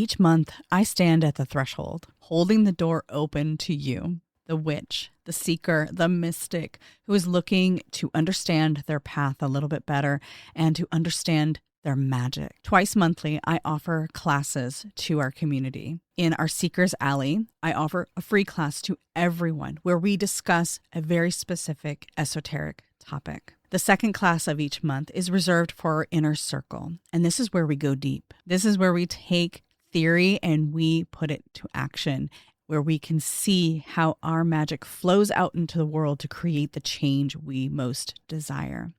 Each month, I stand at the threshold, holding the door open to you, the witch, the seeker, the mystic, who is looking to understand their path a little bit better and to understand their magic. Twice monthly, I offer classes to our community. In our Seekers Alley, I offer a free class to everyone where we discuss a very specific esoteric topic. The second class of each month is reserved for our inner circle, and this is where we go deep. This is where we take theory and we put it to action, where we can see how our magic flows out into the world to create the change we most desire.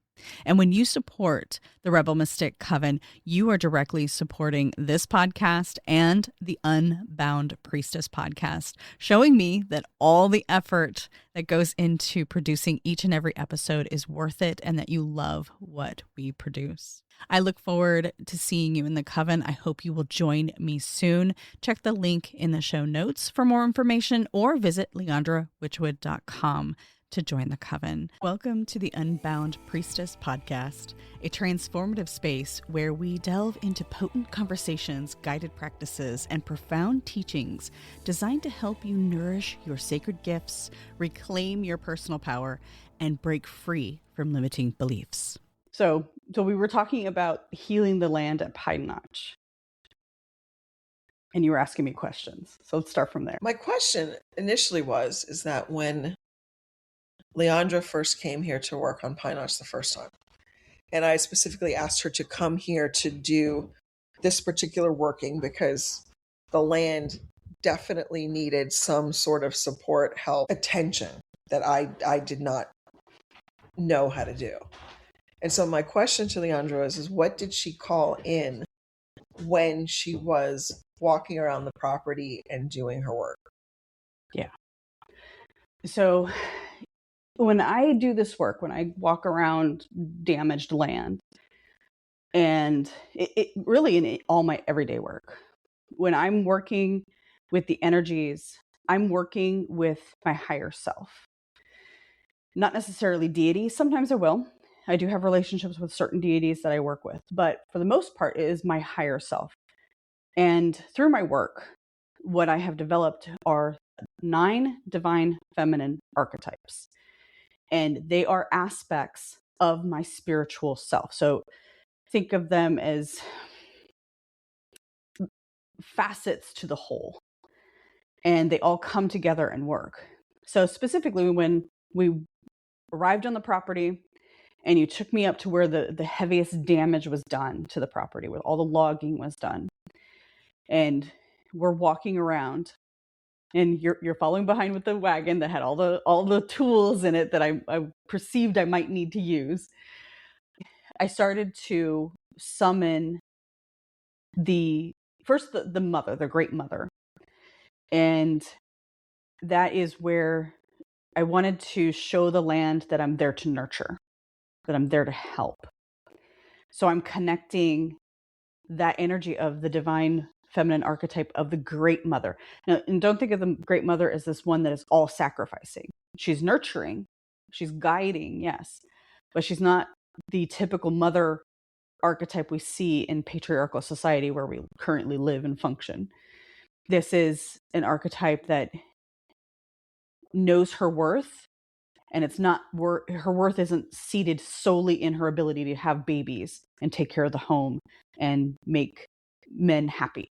And when you support the Rebel Mystic Coven, you are directly supporting this podcast and the Unbound Priestess podcast, showing me that all the effort that goes into producing each and every episode is worth it and that you love what we produce. I look forward to seeing you in the Coven. I hope you will join me soon. Check the link in the show notes for more information or visit leandrawitchwood.com to join the Coven. Welcome to the Unbound Priestess podcast, a transformative space where we delve into potent conversations, guided practices, and profound teachings designed to help you nourish your sacred gifts, reclaim your personal power, and break free from limiting beliefs. So we were talking about healing the land at Pine Notch. And you were asking me questions. So let's start from there. My question initially is that when Leandra first came here to work on Pine Notch the first time, and I specifically asked her to come here to do this particular working because the land definitely needed some sort of support, help, attention that I did not know how to do. And so my question to Leandra is what did she call in when she was walking around the property and doing her work? Yeah. So when I do this work, when I walk around damaged land, and it really in all my everyday work, when I'm working with the energies, I'm working with my higher self. Not necessarily deities. Sometimes I will. I do have relationships with certain deities that I work with, but for the most part, it is my higher self. And through my work, what I have developed are 9 divine feminine archetypes. And they are aspects of my spiritual self. So think of them as facets to the whole. And they all come together and work. So specifically, when we arrived on the property and you took me up to where the heaviest damage was done to the property, where all the logging was done, and we're walking around, and you're following behind with the wagon that had all the tools in it that I perceived I might need to use. I started to summon the mother, the great mother. And that is where I wanted to show the land that I'm there to nurture, that I'm there to help. So I'm connecting that energy of the divine feminine archetype of the great mother. Now, and don't think of the great mother as this one that is all sacrificing. She's nurturing, she's guiding, yes, but she's not the typical mother archetype we see in patriarchal society where we currently live and function. This is an archetype that knows her worth, and it's not her worth isn't seated solely in her ability to have babies and take care of the home and make men happy.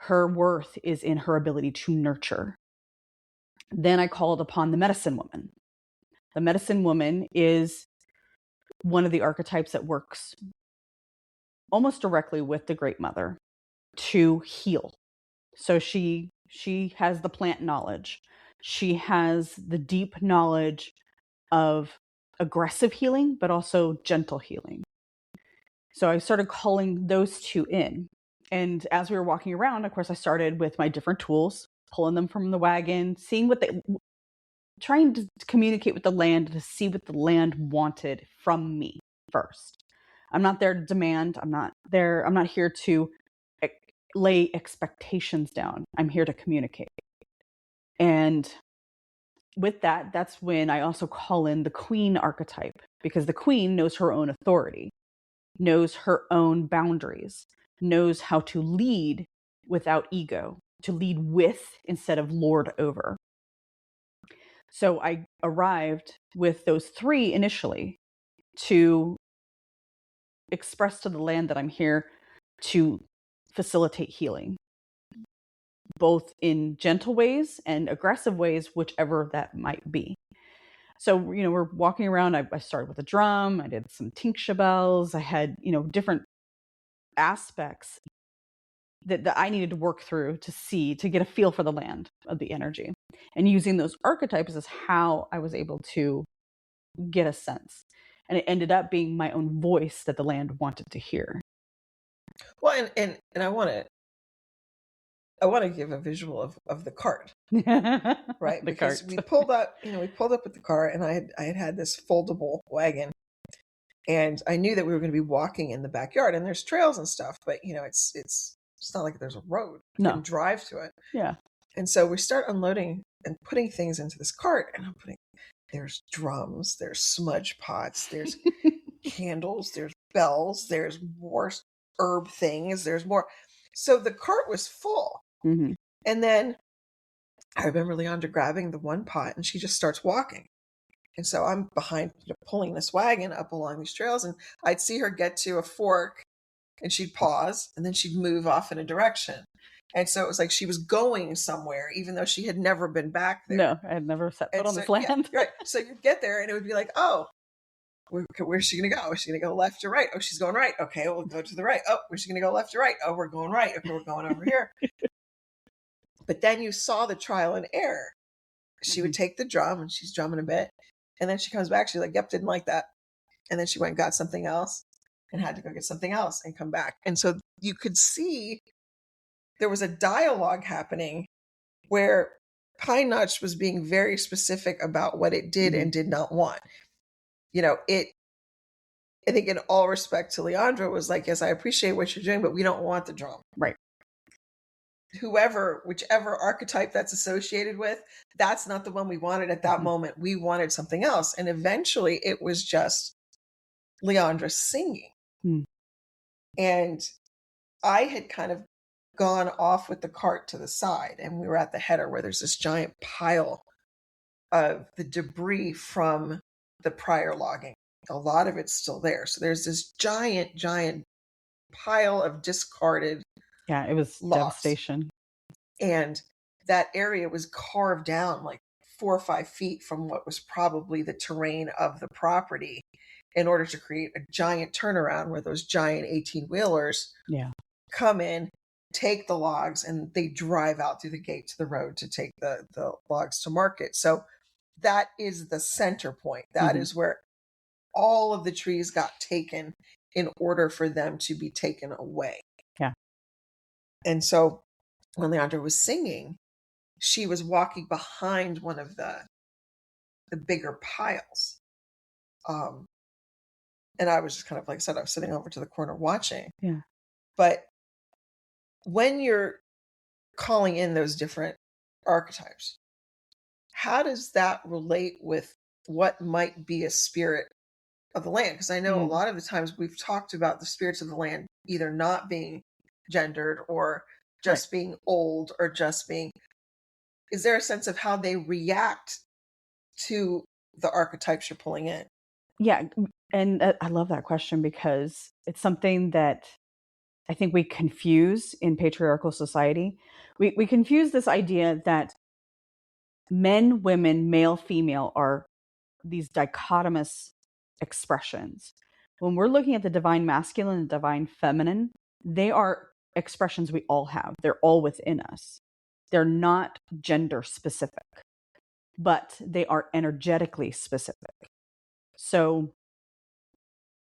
Her worth is in her ability to nurture. Then I called upon the medicine woman. The medicine woman is one of the archetypes that works almost directly with the great mother to heal. So she has the plant knowledge. She has the deep knowledge of aggressive healing, but also gentle healing. So I started calling those two in. And as we were walking around, of course, I started with my different tools, pulling them from the wagon, trying to communicate with the land to see what the land wanted from me first. I'm not there to demand. I'm not here to lay expectations down. I'm here to communicate. And with that, that's when I also call in the queen archetype, because the queen knows her own authority, knows her own boundaries, knows how to lead without ego, to lead with instead of lord over. So I arrived with those 3 initially to express to the land that I'm here to facilitate healing, both in gentle ways and aggressive ways, whichever that might be. So, we're walking around. I started with a drum. I did some tingsha bells. I had, different aspects that I needed to work through to get a feel for the land of the energy. And using those archetypes is how I was able to get a sense. And it ended up being my own voice that the land wanted to hear. Well, and I want to give a visual of the cart, right? Because we pulled up with the cart, and I had this foldable wagon, and I knew that we were going to be walking in the backyard, and there's trails and stuff, but it's not like there's a road. You can drive to it. Yeah. And so we start unloading and putting things into this cart, and there's drums, there's smudge pots, there's candles, there's bells, there's more herb things, there's more. So the cart was full. Mm-hmm. And then I remember Leandra grabbing the one pot, and she just starts walking. And so I'm behind, pulling this wagon up along these trails, and I'd see her get to a fork, and she'd pause, and then she'd move off in a direction. And so it was like she was going somewhere, even though she had never been back there. No, I had never set foot on this land. Yeah, right. So you'd get there, and it would be like, oh, where's she going to go? Is she going to go left or right? Oh, she's going right. Okay, we'll go to the right. Oh, where's she going to go left or right? Oh, we're going right. Okay, we're going over here. But then you saw the trial and error. She would take the drum, and she's drumming a bit. And then she comes back. She's like, yep, didn't like that. And then she went and got something else and had to go get something else and come back. And so you could see there was a dialogue happening where Pine Notch was being very specific about what it did and did not want. I think in all respect to Leandra was like, yes, I appreciate what you're doing, but we don't want the drum. Right. Whichever archetype that's associated with, that's not the one we wanted at that moment. We wanted something else. And eventually it was just Leandra singing. And I had kind of gone off with the cart to the side, and we were at the header where there's this giant pile of the debris from the prior logging. A lot of it's still there. So there's this giant pile of discarded. Yeah, it was devastation. And that area was carved down like 4 or 5 feet from what was probably the terrain of the property in order to create a giant turnaround where those giant 18-wheelers come in, take the logs, and they drive out through the gate to the road to take the logs to market. So that is the center point. That is where all of the trees got taken in order for them to be taken away. Yeah. And so when Leandra was singing, she was walking behind one of the bigger piles. And I was just kind of, like I said, I was sitting over to the corner watching. Yeah. But when you're calling in those different archetypes, how does that relate with what might be a spirit of the land? Because I know a lot of the times we've talked about the spirits of the land either not being gendered or just being old or just being. Is there a sense of how they react to the archetypes you're pulling in? Yeah. And I love that question because it's something that I think we confuse in patriarchal society. We confuse this idea that men, women, male, female are these dichotomous expressions. When we're looking at the divine masculine and divine feminine, they are expressions we all have. They're all within us. They're not gender specific, but they are energetically specific. So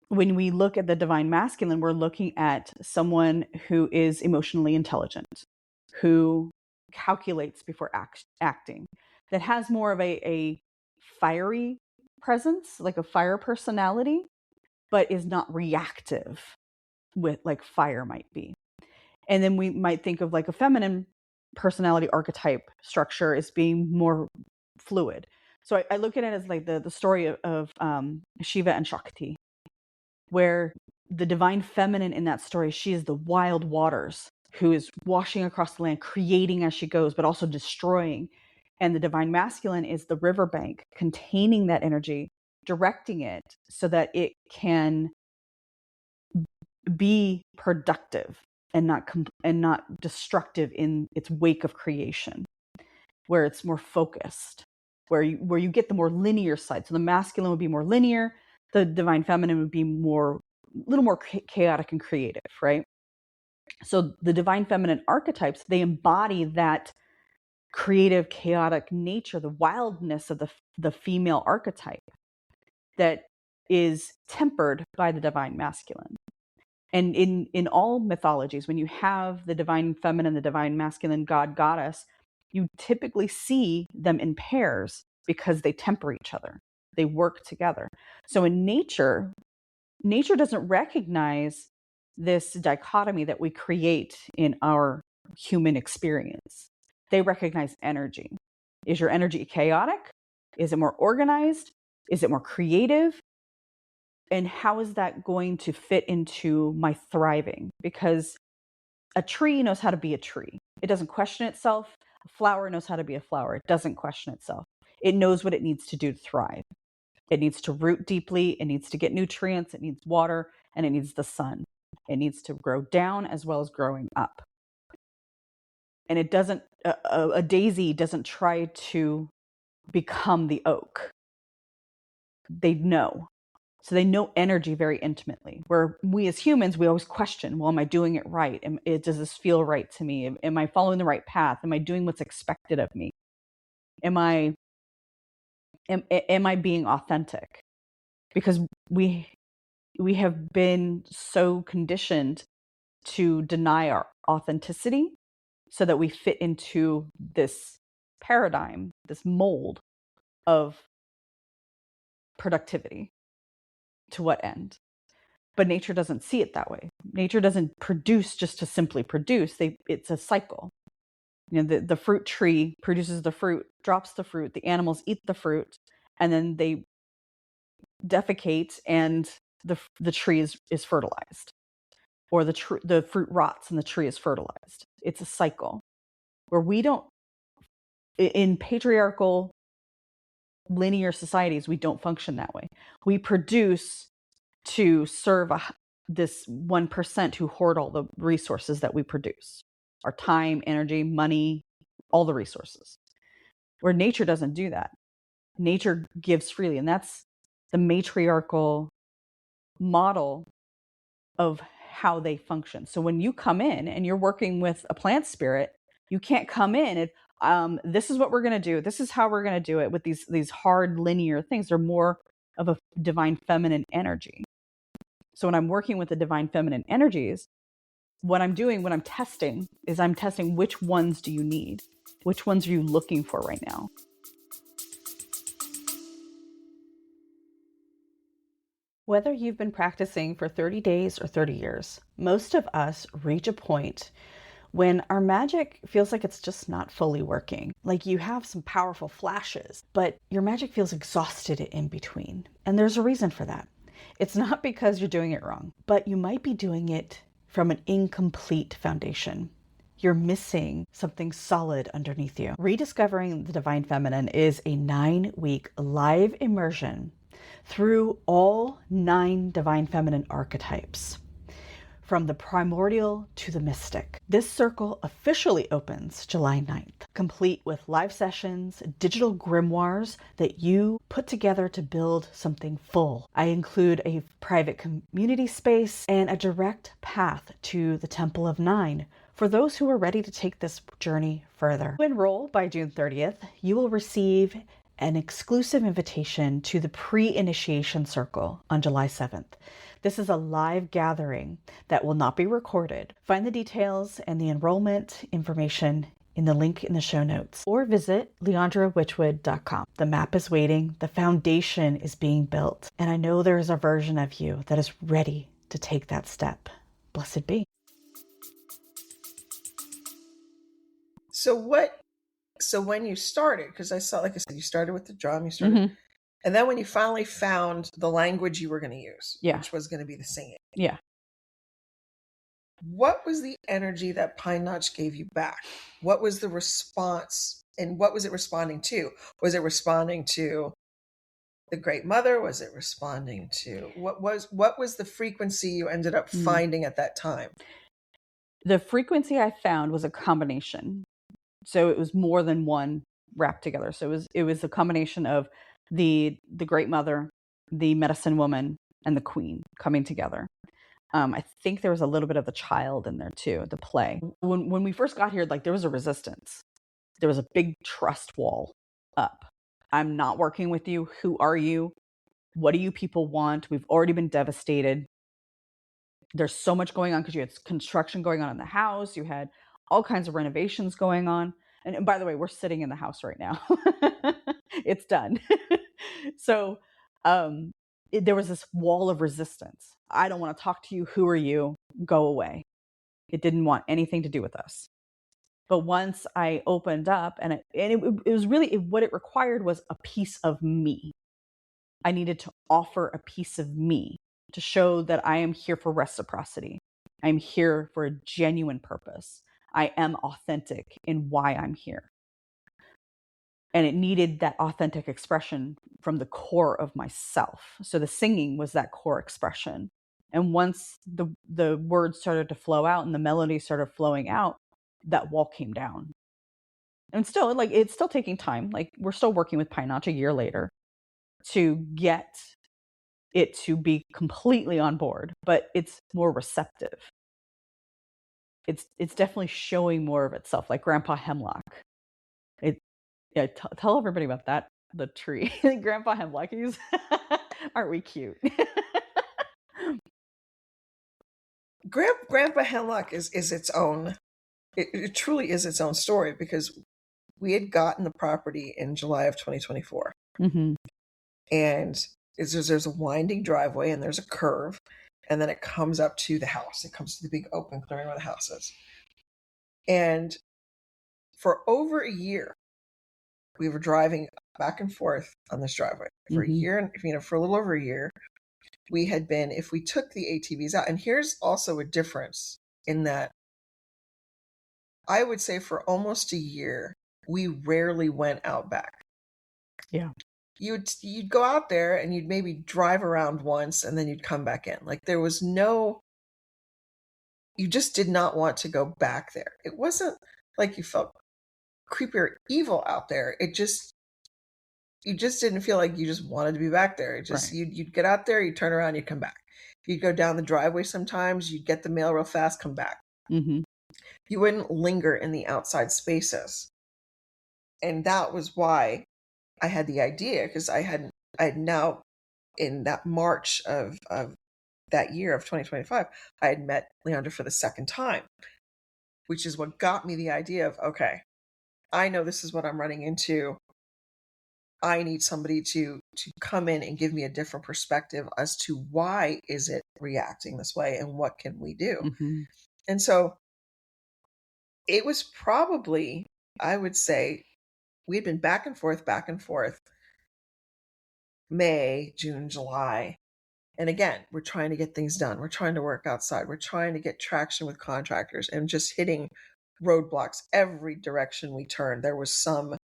when we look at the divine masculine, we're looking at someone who is emotionally intelligent, who calculates before acting, that has more of a fiery presence, like a fire personality, but is not reactive with like fire might be. And then we might think of like a feminine personality archetype structure as being more fluid. So I look at it as like the story of Shiva and Shakti, where the divine feminine in that story, she is the wild waters who is washing across the land, creating as she goes, but also destroying. And the divine masculine is the riverbank containing that energy, directing it so that it can be productive and not destructive in its wake of creation, where it's more focused, where you get the more linear side. So the masculine would be more linear, the divine feminine would be a little more chaotic and creative, right? So the divine feminine archetypes, they embody that creative, chaotic nature, the wildness of the female archetype that is tempered by the divine masculine. And in all mythologies, when you have the divine feminine, the divine masculine, god, goddess, you typically see them in pairs because they temper each other. They work together. So in nature doesn't recognize this dichotomy that we create in our human experience. They recognize energy. Is your energy chaotic? Is it more organized? Is it more creative? And how is that going to fit into my thriving? Because a tree knows how to be a tree. It doesn't question itself. A flower knows how to be a flower. It doesn't question itself. It knows what it needs to do to thrive. It needs to root deeply. It needs to get nutrients. It needs water, and it needs the sun. It needs to grow down as well as growing up. And it doesn't, a daisy doesn't try to become the oak. They know. So they know energy very intimately, where we as humans, we always question, well, am I doing it right? Does this feel right to me? Am I following the right path? Am I doing what's expected of me? Am I being authentic? Because we have been so conditioned to deny our authenticity so that we fit into this paradigm, this mold of productivity. To what end? But nature doesn't see it that way. Nature doesn't produce just to simply produce. It's a cycle. The fruit tree produces the fruit, drops the fruit, the animals eat the fruit, and then they defecate and the tree is fertilized. Or the fruit rots and the tree is fertilized. It's a cycle where we don't, in patriarchal linear societies, we don't function that way. We produce to serve this 1% who hoard all the resources that we produce, our time, energy, money, all the resources, where nature doesn't do that. Nature gives freely. And that's the matriarchal model of how they function. So when you come in and you're working with a plant spirit, you can't come in and this is what we're going to do. This is how we're going to do it with these hard linear things. They're more of a divine feminine energy. So when I'm working with the divine feminine energies, what I'm doing when I'm testing is I'm testing which ones do you need? Which ones are you looking for right now? Whether you've been practicing for 30 days or 30 years, most of us reach a point when our magic feels like it's just not fully working. Like you have some powerful flashes, but your magic feels exhausted in between. And there's a reason for that. It's not because you're doing it wrong, but you might be doing it from an incomplete foundation. You're missing something solid underneath you. Rediscovering the Divine Feminine is a 9-week live immersion through all 9 Divine Feminine archetypes, from the primordial to the mystic. This circle officially opens July 9th, complete with live sessions, digital grimoires that you put together to build something full. I include a private community space and a direct path to the Temple of 9 for those who are ready to take this journey further. To enroll by June 30th, you will receive an exclusive invitation to the pre-initiation circle on July 7th. This is a live gathering that will not be recorded. Find the details and the enrollment information in the link in the show notes, or visit leandrawitchwood.com. The map is waiting, the foundation is being built, and I know there is a version of you that is ready to take that step. Blessed be. So when you started, because I saw, like I said, you started with the drum, you started, and then when you finally found the language you were going to use, which was going to be the singing. Yeah. What was the energy that Pine Notch gave you back? What was the response, and what was it responding to? Was it responding to the Great Mother? Was it responding to what was the frequency you ended up finding at that time? The frequency I found was a combination. So it was more than one wrapped together. So it was a combination of the Great Mother, the Medicine Woman, and the Queen coming together. I think there was a little bit of the child in there too, the play. When we first got here, like there was a resistance. There was a big trust wall up. I'm not working with you. Who are you? What do you people want? We've already been devastated. There's so much going on because you had construction going on in the house. You had all kinds of renovations going on. And by the way, we're sitting in the house right now. It's done. So there was this wall of resistance. I don't want to talk to you. Who are you? Go away. It didn't want anything to do with us. But once I opened up, and it was really what it required was a piece of me. I needed to offer a piece of me to show that I am here for reciprocity. I'm here for a genuine purpose. I am authentic in why I'm here. And it needed that authentic expression from the core of myself. So the singing was that core expression. And once the words started to flow out and the melody started flowing out, that wall came down. And still, like, it's still taking time. Like, we're still working with Pine Notch a year later to get it to be completely on board, but it's more receptive. It's definitely showing more of itself, like Grandpa Hemlock. Tell everybody about that, the tree. Grandpa Hemlockies. Aren't we cute? Grandpa Hemlock is its own. It truly is its own story, because we had gotten the property in July of 2024, and there's a winding driveway and there's a curve, and then it comes up to the house. It comes to the big open clearing where the house is. And for over a year, we were driving back and forth on this driveway for a year, for a little over a year. We had been, if we took the ATVs out, and here's also a difference in that I would say for almost a year, we rarely went out back. Yeah. You'd go out there and you'd maybe drive around once and then you'd come back in. Like, there was you just did not want to go back there. It wasn't like you felt creepy or evil out there. You just didn't feel like you just wanted to be back there. It just, right. You'd get out there, you'd turn around, you'd come back. You'd go down the driveway sometimes, you'd get the mail real fast, come back. You wouldn't linger in the outside spaces. And that was why I had the idea, because I had now, in that March of that year of 2025, I had met Leandra for the second time, which is what got me the idea of, okay, I know this is what I'm running into. I need somebody to come in and give me a different perspective as to why is it reacting this way and what can we do. And so it was probably, I would say, we'd been back and forth, May, June, July. And again, we're trying to get things done. We're trying to work outside. We're trying to get traction with contractors and just hitting roadblocks every direction we turned. There was some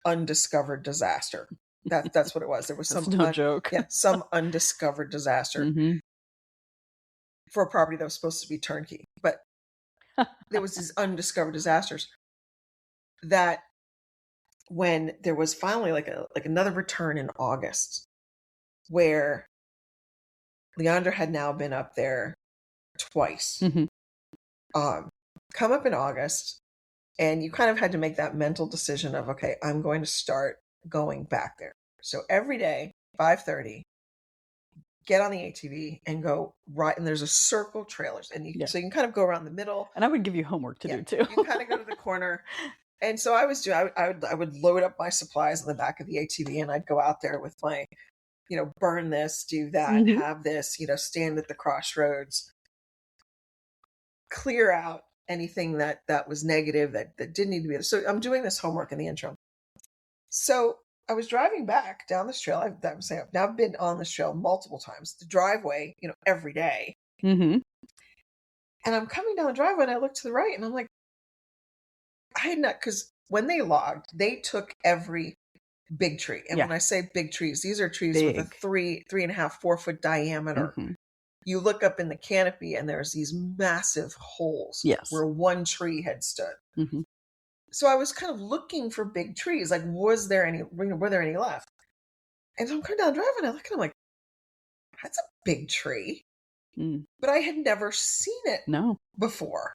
undiscovered disaster. That's what it was. There was some no joke. Yeah, some undiscovered disaster for a property that was supposed to be turnkey. But there was these undiscovered disasters that, when there was finally like another return in August, where Leandra had now been up there twice. Come up in August, and you kind of had to make that mental decision of, okay, I'm going to start going back there. So every day, 5:30, get on the ATV and go right. And there's a circle trailers, and so you can kind of go around the middle. And I would give you homework to do too. You kind of go to the corner. And so I would load up my supplies in the back of the ATV, and I'd go out there with my, burn this, do that, have this, stand at the crossroads, clear out anything that was negative, that didn't need to be there. So I'm doing this homework in the interim. So I was driving back down this trail. I've now been on this trail multiple times, the driveway, every day. And I'm coming down the driveway and I look to the right and I'm like, I had not, because when they logged, they took every big tree. And when I say big trees, these are trees with a 3.5, 4 foot diameter. You look up in the canopy and there's these massive holes where one tree had stood. So I was kind of looking for big trees. Like, were there any left? And so I'm coming down the driveway and I look and I'm like, that's a big tree. But I had never seen it before.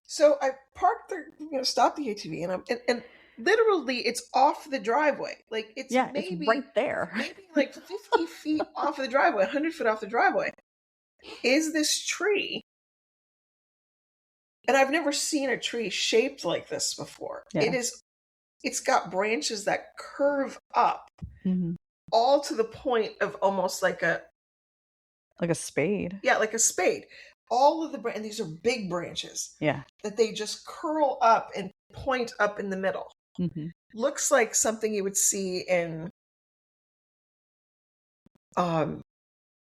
So I parked there, stopped the ATV and literally it's off the driveway. Like it's maybe it's right there. Maybe like 50 feet off of the driveway, 100 feet off the driveway is this tree. And I've never seen a tree shaped like this before. It's got branches that curve up all to the point of almost like a spade. Yeah, like a spade. All of and these are big branches. That they just curl up and point up in the middle. Looks like something you would see in a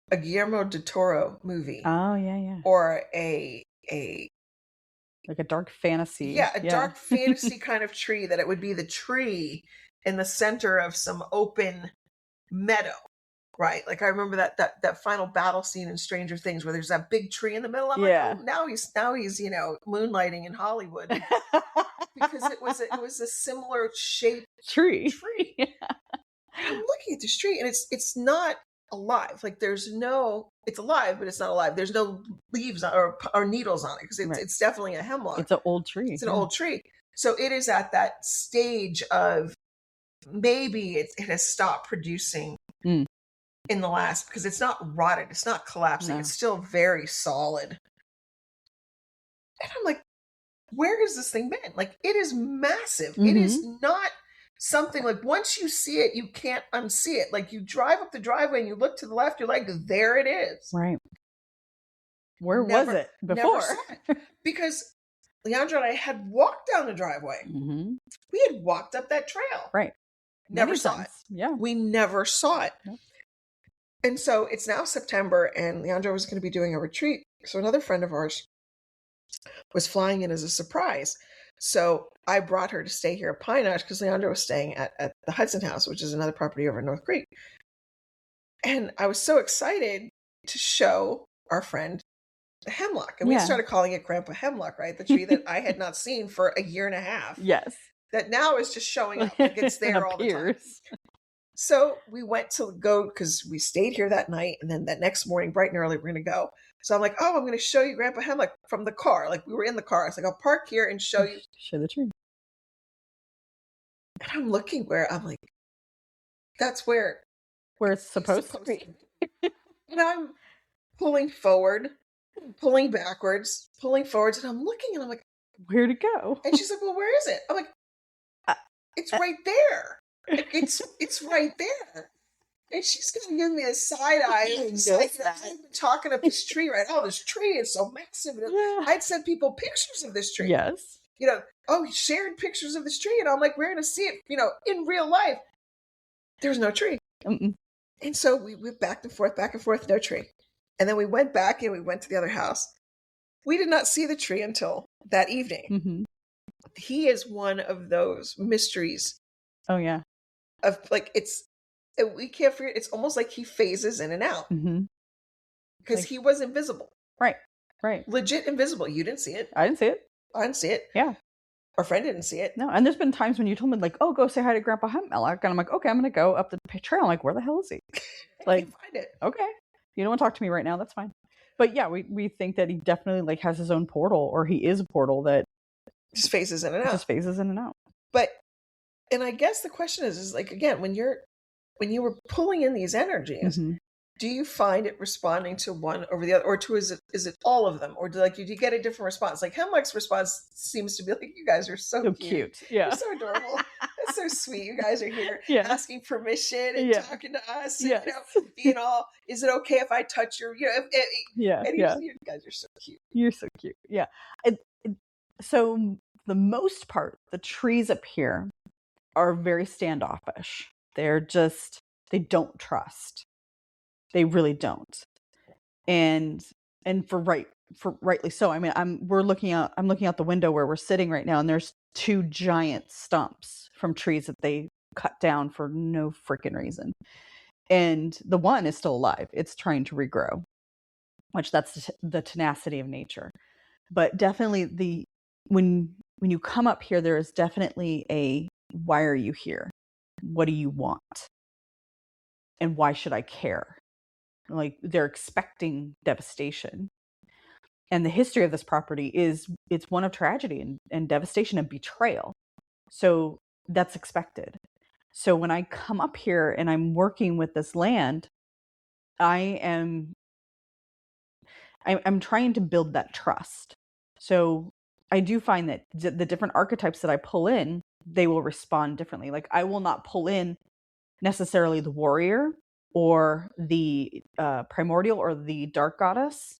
Guillermo del Toro movie. Oh, yeah. Or a like a dark fantasy. Yeah, dark fantasy kind of tree, that it would be the tree in the center of some open meadow. Right. Like I remember that final battle scene in Stranger Things where there's that big tree in the middle. I'm like, oh, now he's moonlighting in Hollywood. Because it was a similar shaped tree. I'm looking at this tree and it's not alive. Like it's alive, but it's not alive. There's no leaves or needles on it because it's definitely a hemlock. It's an old tree. It's an old tree. So it is at that stage of maybe it has stopped producing in the last, because it's not rotted, it's not collapsing, it's still very solid. And I'm like, where has this thing been? Like, it is massive. It is not something like, once you see it, you can't unsee it. Like, you drive up the driveway and you look to the left, you're like, there it is. Right. Where was it before? Never saw it. Because Leandra and I had walked down the driveway. We had walked up that trail. Right. Never saw it. Yeah. We never saw it. Nope. And so it's now September and Leandra was going to be doing a retreat. So another friend of ours was flying in as a surprise. So I brought her to stay here at Pine Notch because Leandra was staying at the Hudson House, which is another property over in North Creek. And I was so excited to show our friend the hemlock. And we started calling it Grandpa Hemlock, right? The tree that I had not seen for a year and a half. Yes. That now is just showing up. Like it's there all the time. So we went to go because we stayed here that night. And then that next morning, bright and early, we're going to go. So I'm like, oh, I'm going to show you Grandpa Hemlock from the car. Like we were in the car. I was like, I'll park here and show you. Show the tree. And I'm looking where I'm like, that's where it's supposed to be. And I'm pulling forward, pulling backwards, pulling forwards. And I'm looking and I'm like, where'd it go? And she's like, well, where is it? I'm like, it's right there. It's right there. And she's going to give me a side eye. I've been talking up this tree, right? Oh, this tree is so massive. I'd sent people pictures of this tree. Yes. Shared pictures of this tree. And I'm like, we're going to see it, in real life. There's no tree. And so we went back and forth, no tree. And then we went back and we went to the other house. We did not see the tree until that evening. He is one of those mysteries. Oh, yeah. Of like, we can't forget, it's almost like he phases in and out. Because he was invisible. Right. Legit invisible. You didn't see it. I didn't see it. I didn't see it. Yeah. Our friend didn't see it. No, and there's been times when you told me, like, oh, go say hi to Grandpa Hemlock. And I'm like, okay, I'm going to go up the trail. I'm like, where the hell is he? Like, find it. Okay. You don't want to talk to me right now. That's fine. But yeah, we think that he definitely like has his own portal, or he is a portal that just phases in and out. But, and I guess the question is like, again, when you were pulling in these energies, do you find it responding to one over the other, or is it all of them, or do you get a different response? Like Hemlock's response seems to be like, you guys are so cute. Yeah, you're so adorable. That's so sweet. You guys are here asking permission and talking to us. Yes. And, being all, is it okay if I touch your? You guys are so cute. You're so cute. Yeah. So the most part, the trees up here are very standoffish. They don't trust. They really don't. And for for rightly so. I mean, I'm looking out the window where we're sitting right now, and there's two giant stumps from trees that they cut down for no freaking reason. And the one is still alive. It's trying to regrow, which that's the tenacity of nature. But definitely when you come up here, there is definitely a, why are you here? What do you want? And why should I care? Like, they're expecting devastation. And the history of this property is, it's one of tragedy and devastation and betrayal. So that's expected. So when I come up here and I'm working with this land, I'm trying to build that trust. So I do find that the different archetypes that I pull in, they will respond differently. Like, I will not pull in necessarily the warrior or the primordial or the dark goddess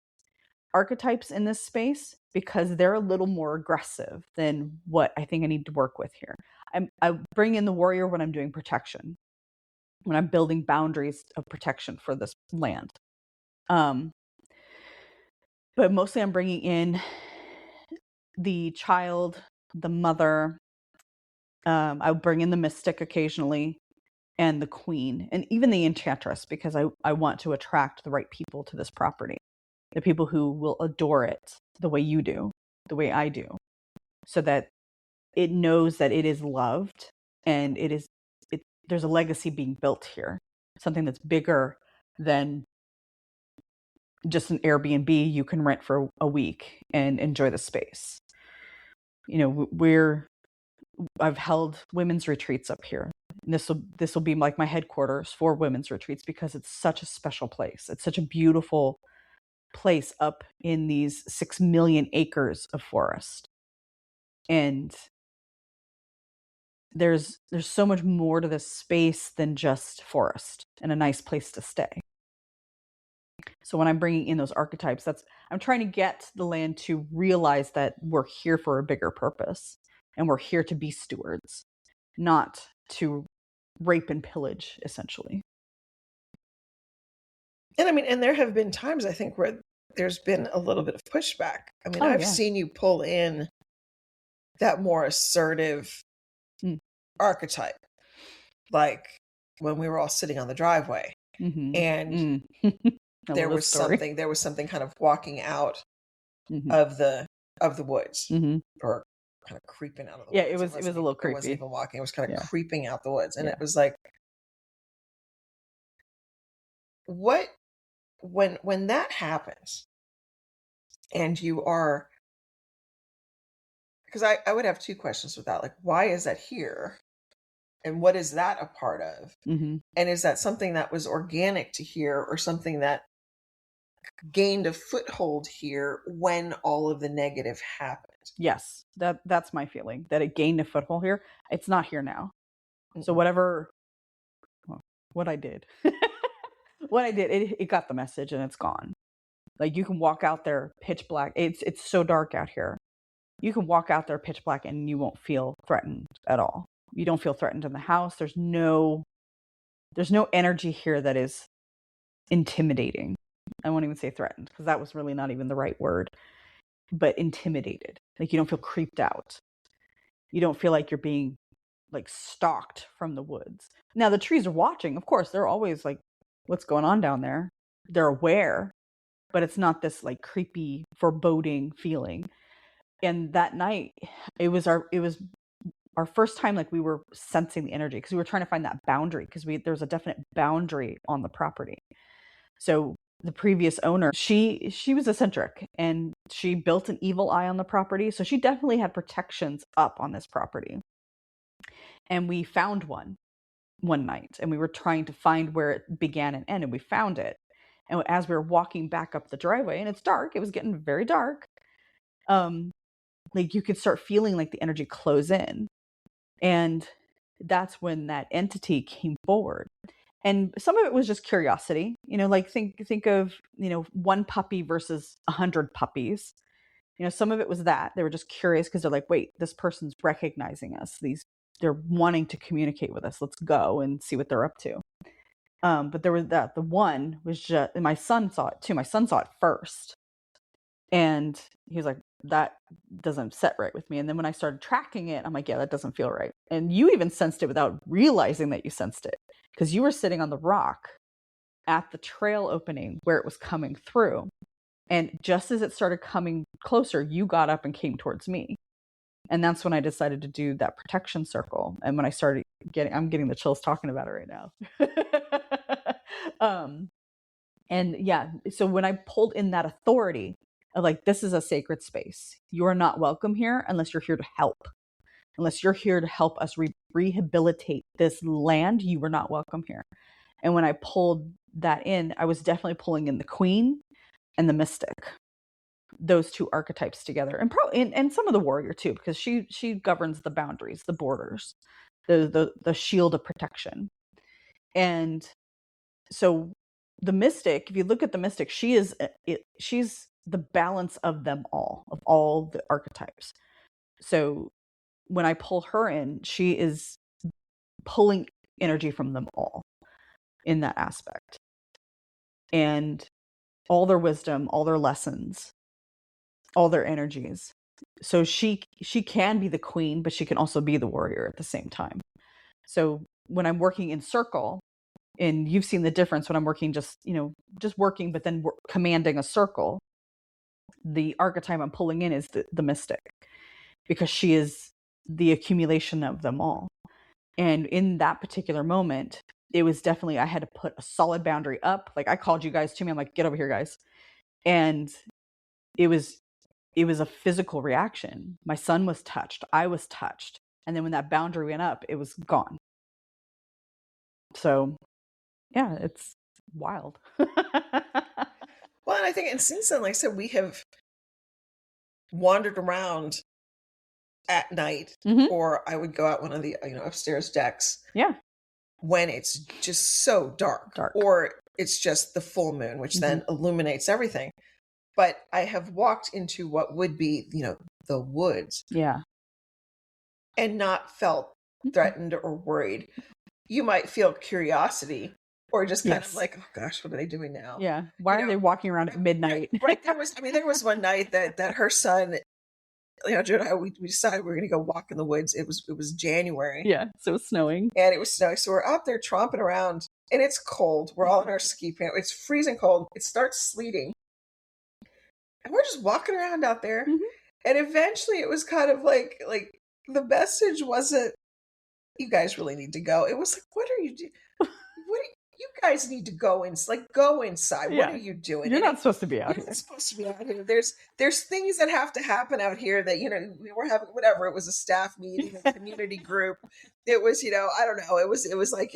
archetypes in this space, because they're a little more aggressive than what I think I need to work with here. I bring in the warrior when I'm doing protection, when I'm building boundaries of protection for this land. But mostly I'm bringing in the child, the mother. I'll bring in the mystic occasionally, and the queen, and even the enchantress, because I want to attract the right people to this property. The people who will adore it the way you do, the way I do, so that it knows that it is loved, and there's a legacy being built here, something that's bigger than just an Airbnb you can rent for a week and enjoy the space. I've held women's retreats up here. And this will be like my headquarters for women's retreats, because it's such a special place. It's such a beautiful place up in these 6 million acres of forest. And there's so much more to this space than just forest and a nice place to stay. So when I'm bringing in those archetypes, I'm trying to get the land to realize that we're here for a bigger purpose, and we're here to be stewards, not to rape and pillage, essentially. And I mean, and there have been times, I think, where there's been a little bit of pushback. I mean, I've seen you pull in that more assertive archetype, like when we were all sitting on the driveway, and there was something kind of walking out of the woods, or kind of creeping out of the woods. Yeah, it was a little creepy. It wasn't even walking; it was kind of creeping out the woods, and it was like, what when that happens, and you are, because I would have two questions with that, like, why is that here? And what is that a part of? And is that something that was organic to here, or something that gained a foothold here when all of the negative happened? Yes, that's my feeling, that it gained a foothold here. It's not here now. So what I did, it got the message, and it's gone. Like, you can walk out there pitch black. It's so dark out here. You can walk out there pitch black and you won't feel threatened at all. You don't feel threatened in the house. There's no energy here that is intimidating. I won't even say threatened, because that was really not even the right word, but intimidated. Like, you don't feel creeped out. You don't feel like you're being like stalked from the woods. Now the trees are watching, of course. They're always like, what's going on down there? They're aware, but it's not this like creepy, foreboding feeling. And that night, it was our first time, like, we were sensing the energy, because we were trying to find that boundary, because there's a definite boundary on the property. So the previous owner, she was eccentric, and she built an evil eye on the property. So she definitely had protections up on this property. And we found one night, and we were trying to find where it began and ended, and we found it. And as we were walking back up the driveway, and it's dark, it was getting very dark, like, you could start feeling like the energy close in. And that's when that entity came forward. And some of it was just curiosity, like, think of, one puppy versus 100 puppies. Some of it was that they were just curious, because they're like, wait, this person's recognizing us. They're wanting to communicate with us. Let's go and see what they're up to. But there was the one was just, and my son saw it too. My son saw it first. And he was like, that doesn't set right with me. And then when I started tracking it, I'm like, yeah, that doesn't feel right. And you even sensed it without realizing that you sensed it, because you were sitting on the rock at the trail opening where it was coming through. And just as it started coming closer, you got up and came towards me. And that's when I decided to do that protection circle. And when I started I'm getting the chills talking about it right now. And yeah, so when I pulled in that authority of like, this is a sacred space. You are not welcome here unless you're here to help. Unless you're here to help us rehabilitate this land, you were not welcome here. And when I pulled that in, I was definitely pulling in the queen and the mystic, those two archetypes together, and probably and some of the warrior too, because she governs the boundaries, the borders, the shield of protection. And so the mystic, if you look at the mystic, she's the balance of them all, of all the archetypes. So when I pull her in, she is pulling energy from them all in that aspect, and all their wisdom, all their lessons, all their energies. So she can be the queen, but she can also be the warrior at the same time. So when I'm working in circle, and you've seen the difference when I'm working just working, but then commanding a circle, the archetype I'm pulling in is the mystic, because she is the accumulation of them all. And in that particular moment, it was definitely, I had to put a solid boundary up. Like, I called you guys to me. I'm like, get over here, guys. And it was a physical reaction. My son was touched. I was touched. And then when that boundary went up, it was gone. So yeah, it's wild. Well, and I think, and since then, like I said, we have wandered around at night, or I would go out one of the upstairs decks. Yeah. When it's just so dark, or it's just the full moon, which then illuminates everything. But I have walked into what would be, the woods. Yeah. And not felt threatened or worried. You might feel curiosity, or just kind of like, oh gosh, what are they doing now? Yeah. Why are they walking around at midnight? Right. There was one night that her son, Leandra and I, we decided we were going to go walk in the woods. It was January. Yeah. So it was snowing. And it was snowing. So we're out there tromping around, and it's cold. We're all in our ski pants. It's freezing cold. It starts sleeting. And we're just walking around out there. And eventually it was kind of like the message wasn't, you guys really need to go. It was like, what are you doing? You guys need to go go inside. Yeah. What are you doing? You're not supposed to be out here. You're not supposed to be out here. There's things that have to happen out here that, we're having whatever. It was a staff meeting, a community group. It was, I don't know. It was like,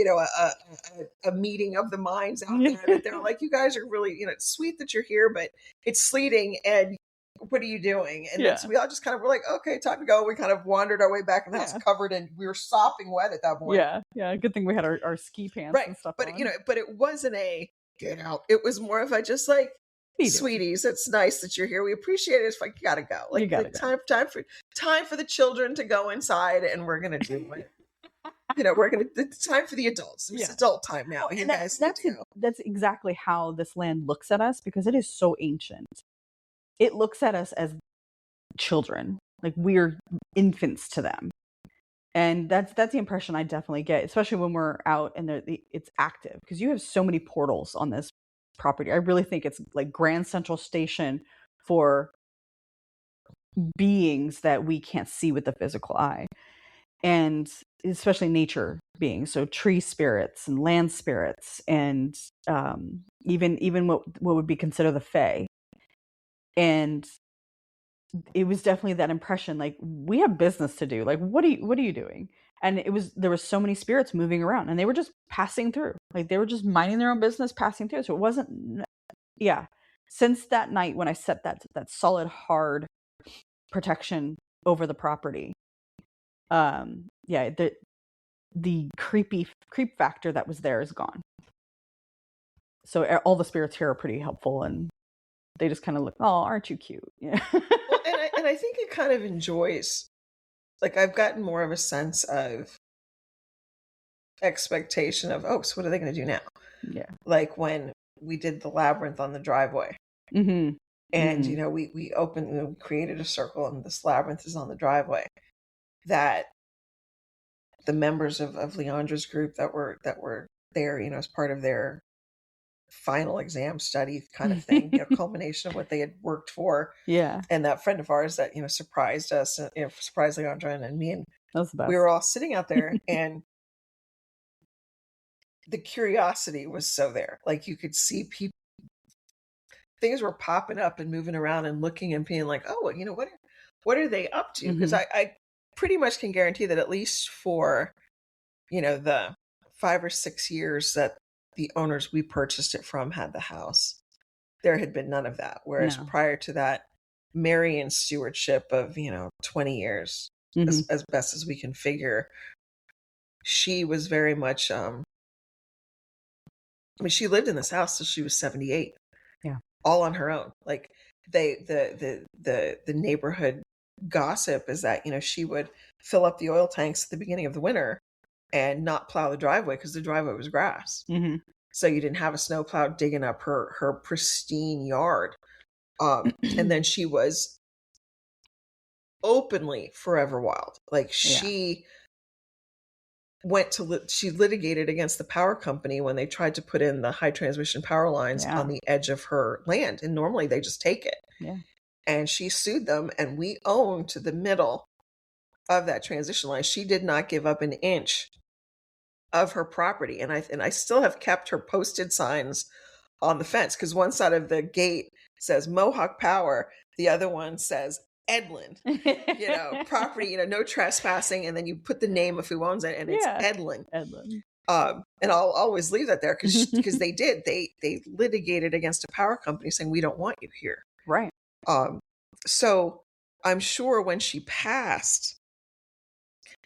a meeting of the minds out there. That they're like, you guys are really, it's sweet that you're here, but it's sleeting, and what are you doing? And then, so we all just kind of were like, okay, time to go. We kind of wandered our way back in the house, covered, and we were sopping wet at that point. Yeah. Good thing we had our ski pants and stuff but on. But it wasn't a get out. It was more of a just like, sweeties, it's nice that you're here. We appreciate it. It's like, you gotta go. Like, go. Time for the children to go inside, and we're gonna do it. It's time for the adults. It's adult time now. You guys need to go. That's exactly how this land looks at us, because it is so ancient. It looks at us as children, like we're infants to them. And that's the impression I definitely get, especially when we're out and it's active, because you have so many portals on this property. I really think it's like Grand Central Station for beings that we can't see with the physical eye, and especially nature beings, so tree spirits and land spirits, and even what would be considered the fae. And it was definitely that impression, like, we have business to do. Like, what are you doing? And there was so many spirits moving around, and they were just passing through. Like, they were just minding their own business, passing through. So it wasn't, since that night when I set that solid, hard protection over the property, the creep factor that was there is gone. So all the spirits here are pretty helpful, and they just kind of look, oh, aren't you cute? Yeah. Well, and I think it kind of enjoys, like, I've gotten more of a sense of expectation of, oh, so what are they going to do now? Yeah. Like when we did the labyrinth on the driveway. And, we opened, we created a circle, and this labyrinth is on the driveway that the members of Leandra's group that were there, as part of their final exam study kind of thing, culmination of what they had worked for. Yeah. And that friend of ours that, surprised us, surprised Leandra and me, and that was the best. We were all sitting out there, and the curiosity was so there. Like, you could see people, things were popping up and moving around and looking and being like, oh, what are they up to? Because I pretty much can guarantee that at least for, the 5 or 6 years that the owners we purchased it from had the house, there had been none of that. Whereas prior to that, Marion's stewardship of, 20 years, as best as we can figure, she was very much, she lived in this house till she was 78. Yeah. All on her own. Like, the neighborhood gossip is that, she would fill up the oil tanks at the beginning of the winter and not plow the driveway because the driveway was grass. So you didn't have a snowplow digging up her pristine yard. And then she was openly forever wild. Like, she she litigated against the power company when they tried to put in the high transmission power lines on the edge of her land. And normally they just take it. Yeah. And she sued them, and we own to the middle of that transition line. She did not give up an inch of her property. And I still have kept her posted signs on the fence, because one side of the gate says Mohawk Power, the other one says Edlin, property, no trespassing. And then you put the name of who owns it, and it's Edlin. And I'll always leave that there because they litigated against a power company saying, we don't want you here. Right. So I'm sure when she passed,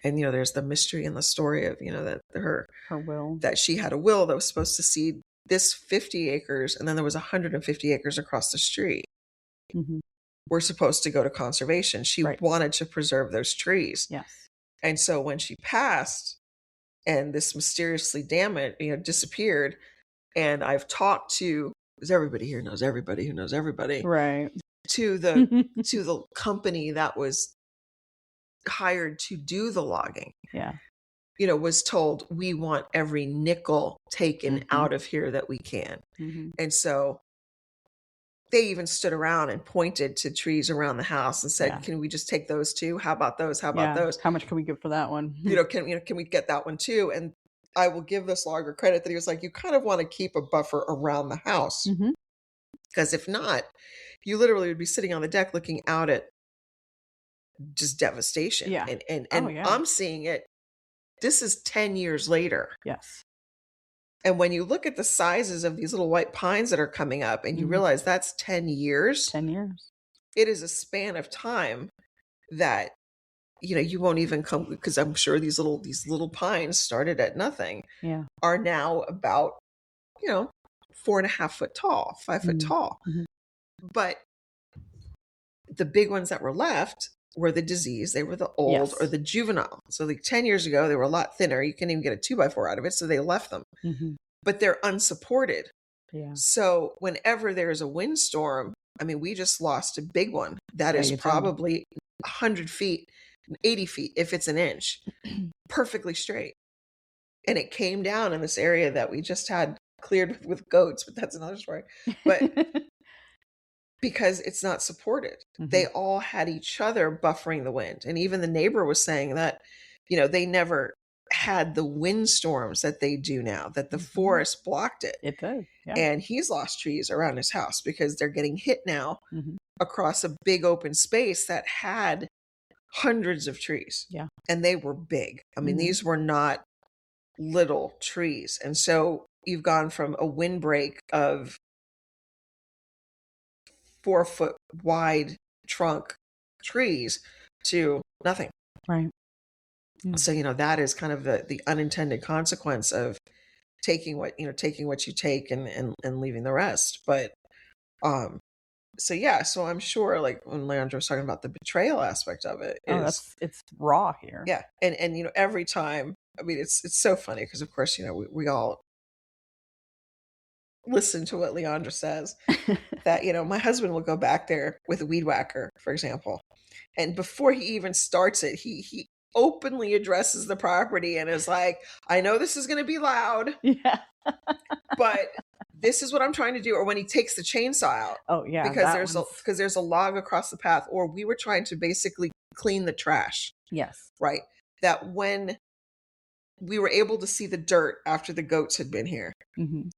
and, there's the mystery in the story of, that her will, that she had a will that was supposed to cede this 50 acres. And then there was 150 acres across the street. Were supposed to go to conservation. She wanted to preserve those trees. Yes. And so when she passed and this mysteriously disappeared, and I've talked to, because everybody here knows everybody who knows everybody. Right. To the company that was hired to do the logging. Yeah. Was told, we want every nickel taken out of here that we can. And so they even stood around and pointed to trees around the house and said, can we just take those too? How about those? How about those? How much can we get for that one? Can we get that one too? And I will give this logger credit that he was like, you kind of want to keep a buffer around the house. Because if not, you literally would be sitting on the deck looking out at just devastation. Yeah. And I'm seeing it. This is 10 years later. Yes. And when you look at the sizes of these little white pines that are coming up, and you realize that's 10 years. 10 years. It is a span of time that, you won't even come, because I'm sure these little pines started at nothing. Yeah. Are now about, 4.5 foot tall, 5 foot tall. But the big ones that were left were the disease. They were the old or the juvenile. So like 10 years ago, they were a lot thinner. You couldn't even get a 2x4 out of it. So they left them, but they're unsupported. Yeah. So whenever there's a windstorm, we just lost a big one. That is probably 100 feet, 80 feet, if it's an inch, perfectly straight. And it came down in this area that we just had cleared with goats, but that's another story. But because it's not supported. They all had each other buffering the wind. And even the neighbor was saying that, they never had the windstorms that they do now, that the forest blocked it. It did. Yeah. And he's lost trees around his house because they're getting hit now across a big open space that had hundreds of trees. Yeah. And they were big. These were not little trees. And so you've gone from a windbreak of 4 foot wide trunk trees to nothing. Right. Yeah. So, that is kind of the unintended consequence of taking what you take and leaving the rest. But, so I'm sure, like when Leandra was talking about the betrayal aspect of it, it's raw here. Yeah. And every time, it's so funny because of course, we all listen to what Leandra says, that, my husband will go back there with a weed whacker, for example. And before he even starts it, he openly addresses the property and is like, I know this is going to be loud, Yeah. but this is what I'm trying to do. Or when he takes the chainsaw out. Oh yeah. Because there's a log across the path, or we were trying to basically clean the trash. Yes. Right. That when we were able to see the dirt after the goats had been here, Mm-hmm.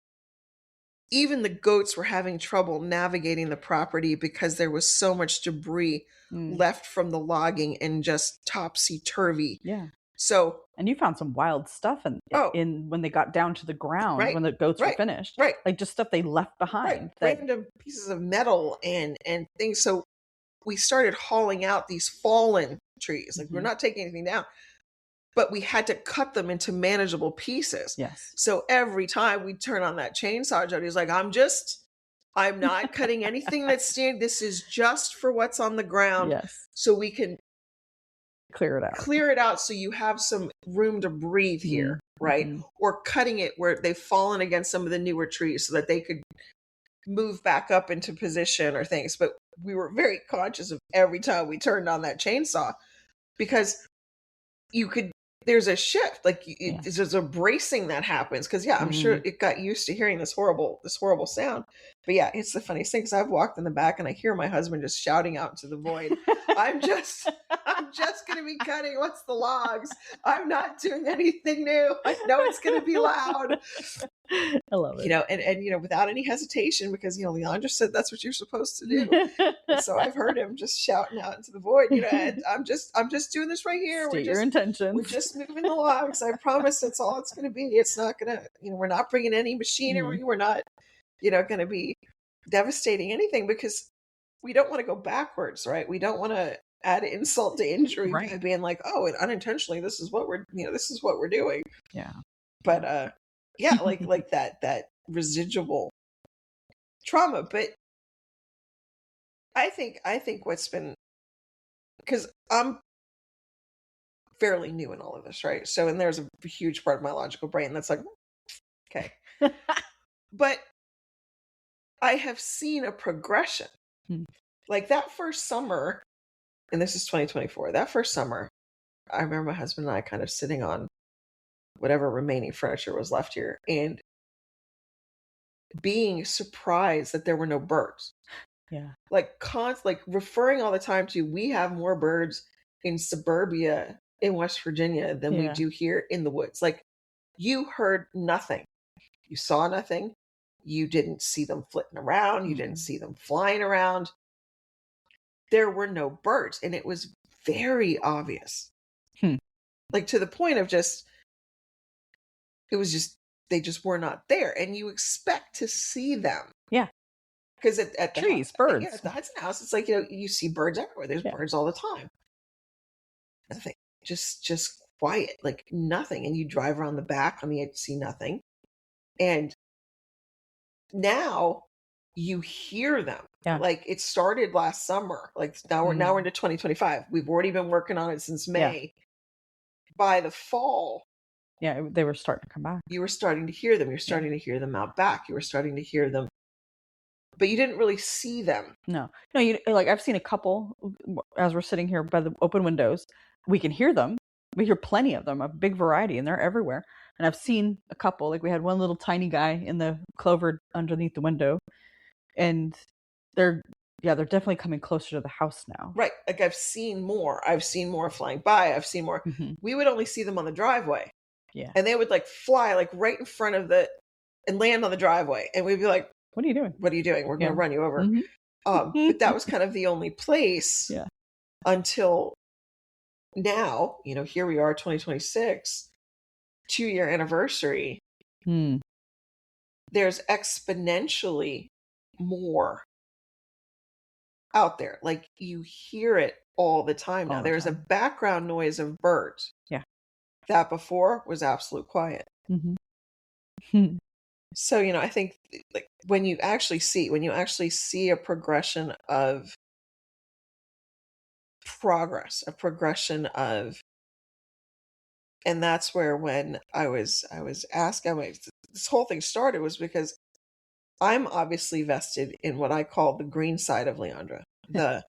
even the goats were having trouble navigating the property because there was so much debris left from the logging and just topsy-turvy. Yeah. So, and you found some wild stuff in when they got down to the ground, right, when the goats were finished. Right. Like just stuff they left behind. Right. Random pieces of metal and things. So we started hauling out these fallen trees. Like, we're not taking anything down, but we had to cut them into manageable pieces. Yes. So every time we turn on that chainsaw, Jody's like, I'm not cutting anything that's standing. This is just for what's on the ground. Yes. So we can clear it out. So you have some room to breathe here, right? Or cutting it where they've fallen against some of the newer trees so that they could move back up into position or things. But we were very conscious of every time we turned on that chainsaw, because there's a shift, like there's a bracing that happens, because I'm sure it got used to hearing this horrible sound. But yeah, it's the funniest thing, because I've walked in the back and I hear my husband just shouting out into the void, I'm just going to be cutting what's the logs. I'm not doing anything new. I know it's going to be loud. I love it. And without any hesitation, because Leandra said that's what you're supposed to do. So I've heard him just shouting out into the void. And I'm just doing this right here. State your intentions. We're just moving the logs. I promise that's all it's going to be. It's not going to, we're not bringing any machinery. We're not, going to be devastating anything, because we don't want to go backwards, right? We don't want to add insult to injury by being like, oh, and unintentionally, this is what we're doing. Yeah. But yeah, like that residual trauma. But I think what's been, because I'm fairly new in all of this, right? So, and there's a huge part of my logical brain that's like, okay. But I have seen a progression. Like that first summer, and this is 2024, that first summer, I remember my husband and I kind of sitting on whatever remaining furniture was left here and being surprised that there were no birds. Yeah. Like referring all the time to, we have more birds in suburbia in West Virginia than we do here in the woods. Like, you heard nothing. You saw nothing. You didn't see them flitting around. You didn't see them flying around. There were no birds. And it was very obvious. Like, to the point of they just were not there. And you expect to see them. Yeah. Because at trees, birds. At the Hudson House, it's like, you see birds everywhere. There's birds all the time. Nothing. Just quiet, like nothing. And you drive around the back on the edge, see nothing. And now you hear them. Yeah. Like, it started last summer. Like, now we're into 2025. We've already been working on it since May. Yeah. By the fall, they were starting to come back. You were starting to hear them. You're starting to hear them out back. You were starting to hear them, but you didn't really see them. No. I've seen a couple as we're sitting here by the open windows. We can hear them. We hear plenty of them, a big variety, and they're everywhere. And I've seen a couple, like we had one little tiny guy in the clover underneath the window, and they're definitely coming closer to the house now. Right. Like, I've seen more flying by. I've seen more. We would only see them on the driveway. Yeah. And they would fly right in front of and land on the driveway. And we'd be like, what are you doing? What are you doing? We're going to run you over. But that was kind of the only place until now, here we are, 2026, 2-year anniversary. There's exponentially more out there. Like, you hear it all the time now. There's a background noise of birds. Yeah. That before was absolute quiet. So, I think when you actually see a progression of progress, and that's where, when I was asking, this whole thing started was because I'm obviously vested in what I call the green side of Leandra, the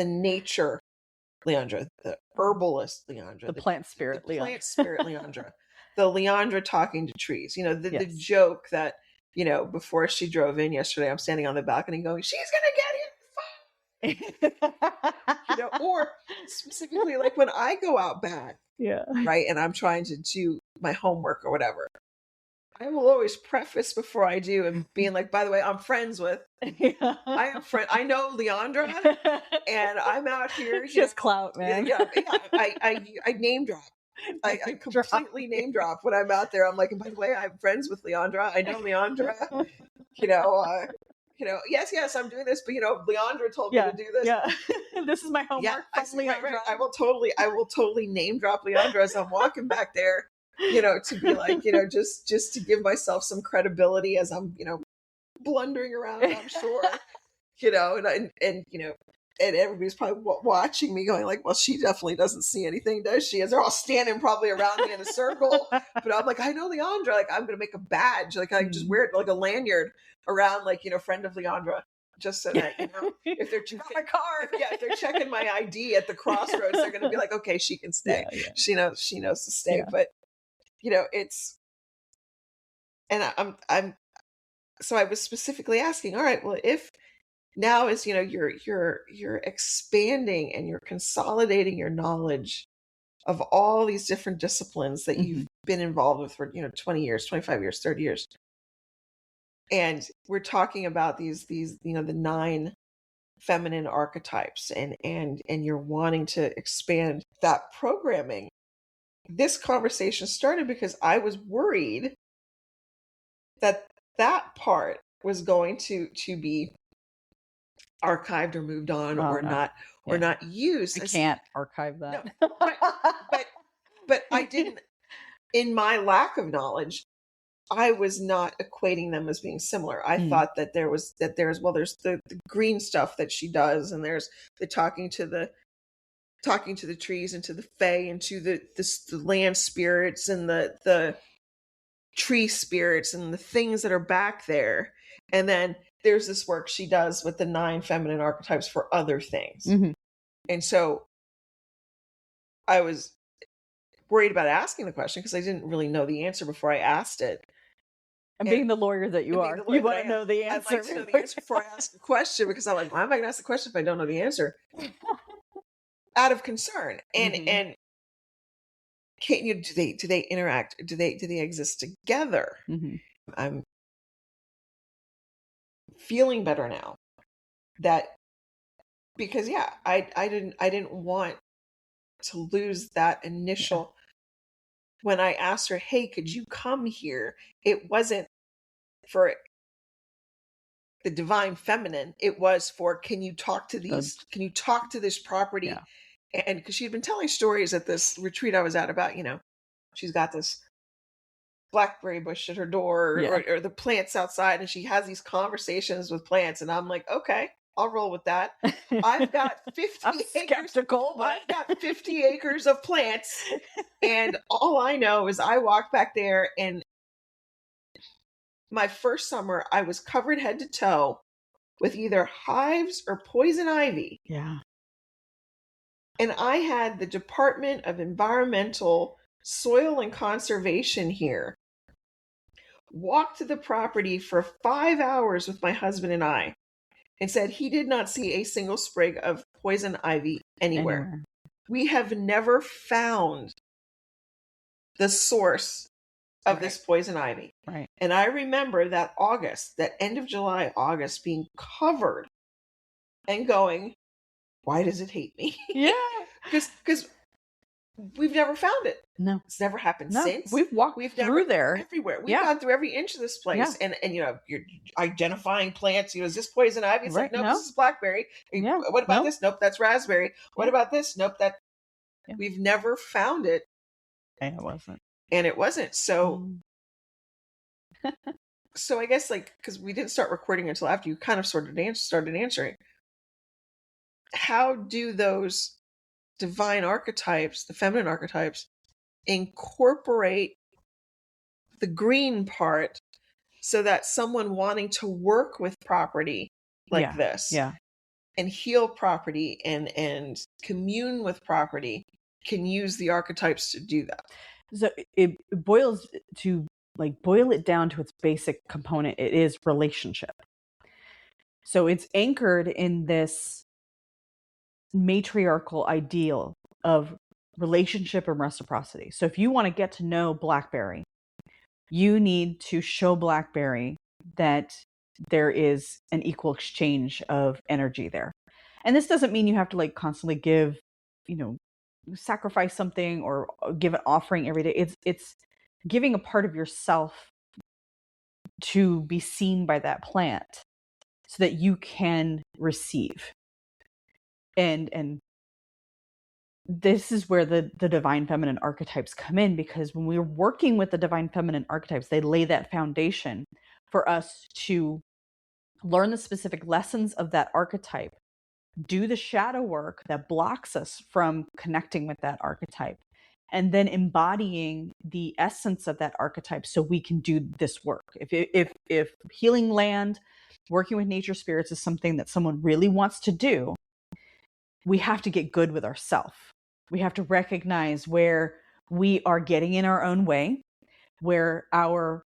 nature Leandra, the herbalist Leandra, the plant spirit the Leandra. plant spirit Leandra, the Leandra talking to trees. You know, the Yes. joke that, you know, before she drove in yesterday, I'm standing on the balcony going, she's gonna get hit. You know, or specifically like when I go out back, Yeah. right, and I'm trying to do my homework or whatever, I will always preface before I do and being like, by the way, I'm friends with, I know Leandra, and I'm out here. Just clout, man. Yeah, I name drop. I completely name drop when I'm out there. I'm like, and by the way, I'm friends with Leandra. I know Leandra. Yes, I'm doing this, but Leandra told me to do this. Yeah. This is my homework from Leandra. Right. I will totally name drop Leandra as I'm walking back there, to be like, just to give myself some credibility as I'm, blundering around, I'm sure, and everybody's probably watching me going like, well, she definitely doesn't see anything, does she? As they're all standing probably around me in a circle. But I'm like, I know Leandra. Like, I'm going to make a badge. Like, I just wear it like a lanyard around, like, friend of Leandra, just so that, if they're checking my card, if they're checking my ID at the crossroads, they're going to be like, okay, she can stay. Yeah. She knows to stay. Yeah. But, it's, and so I was specifically asking, all right, well, if now is, you're expanding and you're consolidating your knowledge of all these different disciplines that you've been involved with for, 20 years, 25 years, 30 years. And we're talking about these, the 9 feminine archetypes, and you're wanting to expand that programming. This conversation started because I was worried that part was going to be archived or moved on, not used. I can't archive that. No, but I didn't. In my lack of knowledge, I was not equating them as being similar. I thought that there's the green stuff that she does, and there's the talking to the trees and to the fae and to the land spirits and the tree spirits and the things that are back there. And then there's this work she does with the 9 feminine archetypes for other things. And so I was worried about asking the question because I didn't really know the answer before I asked it. And being the lawyer that you are, you want to know the answer. I'd like to know the answer before I ask a question, because I'm like, why am I going to ask the question if I don't know the answer? Out of concern. And can't you, do they interact? Do they exist together? I'm feeling better now that, because I didn't want to lose that initial. When I asked her, hey, could you come here? It wasn't for the divine feminine. It was for, can you talk to this property? Yeah. And because she'd been telling stories at this retreat I was at about, she's got this blackberry bush at her door, or the plants outside, and she has these conversations with plants, and I'm like, okay, I'll roll with that. I've got 50 acres. I've got 50 acres of plants, and all I know is I walked back there, and my first summer I was covered head to toe with either hives or poison ivy. Yeah. And I had the Department of Environmental Soil and Conservation here walk to the property for 5 hours with my husband and I, and said he did not see a single sprig of poison ivy anywhere. We have never found the source of this poison ivy. Right. And I remember that end of July, August, being covered and going, why does it hate me? Yeah. Because we've never found it. No. It's never happened since. We've walked through there. Everywhere. We've gone through every inch of this place. Yeah. And you're identifying plants. Is this poison ivy? It's like, no, this is blackberry. Yeah. What about this? Nope, that's raspberry. What about this? Nope, that. Yeah. We've never found it. And it wasn't. So, so I guess, because we didn't start recording until after you kind of started answering. How do those divine archetypes, the feminine archetypes, incorporate the green part so that someone wanting to work with property like this Yeah. and heal property and commune with property can use the archetypes to do that. So it boils to, like, boil it down to its basic component. It is relationship. So it's anchored in this matriarchal ideal of relationship and reciprocity. So if you want to get to know Blackberry, you need to show Blackberry that there is an equal exchange of energy there. And this doesn't mean you have to, like, constantly give, sacrifice something or give an offering every day. It's giving a part of yourself to be seen by that plant so that you can receive. And this is where the divine feminine archetypes come in, because when we're working with the divine feminine archetypes, they lay that foundation for us to learn the specific lessons of that archetype, do the shadow work that blocks us from connecting with that archetype, and then embodying the essence of that archetype so we can do this work. If healing land, working with nature spirits is something that someone really wants to do, we have to get good with ourselves. We have to recognize where we are getting in our own way, where our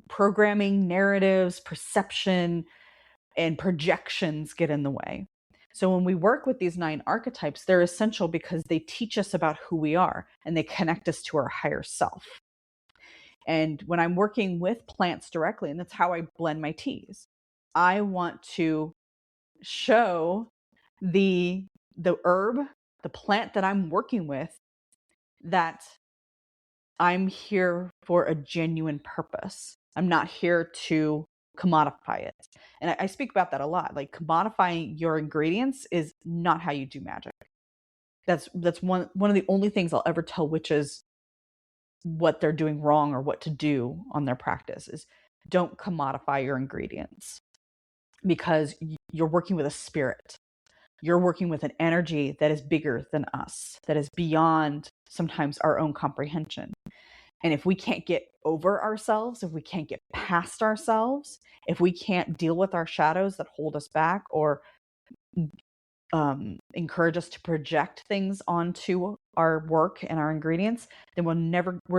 programming, narratives, perception, and projections get in the way. So when we work with these 9 archetypes, they're essential because they teach us about who we are and they connect us to our higher self. And when I'm working with plants directly, and that's how I blend my teas, I want to show the herb, the plant that I'm working with, that I'm here for a genuine purpose. I'm not here to commodify it. And I speak about that a lot. Like, commodifying your ingredients is not how you do magic. That's one of the only things I'll ever tell witches what they're doing wrong or what to do on their practice is don't commodify your ingredients, because you're working with a spirit. You're working with an energy that is bigger than us, that is beyond sometimes our own comprehension. And if we can't get over ourselves, if we can't get past ourselves, if we can't deal with our shadows that hold us back or encourage us to project things onto our work and our ingredients, then we're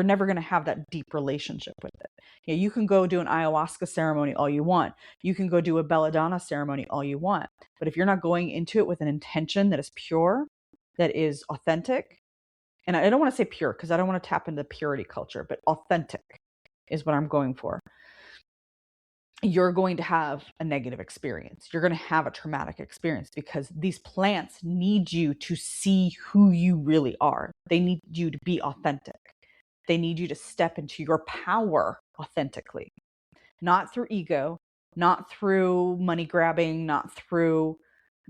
never going to have that deep relationship with it. You can go do an ayahuasca ceremony all you want. You can go do a belladonna ceremony all you want. But if you're not going into it with an intention that is pure, that is authentic, and I don't want to say pure because I don't want to tap into purity culture, but authentic is what I'm going for, you're going to have a negative experience. You're going to have a traumatic experience because these plants need you to see who you really are. They need you to be authentic. They need you to step into your power authentically, not through ego, not through money grabbing, not through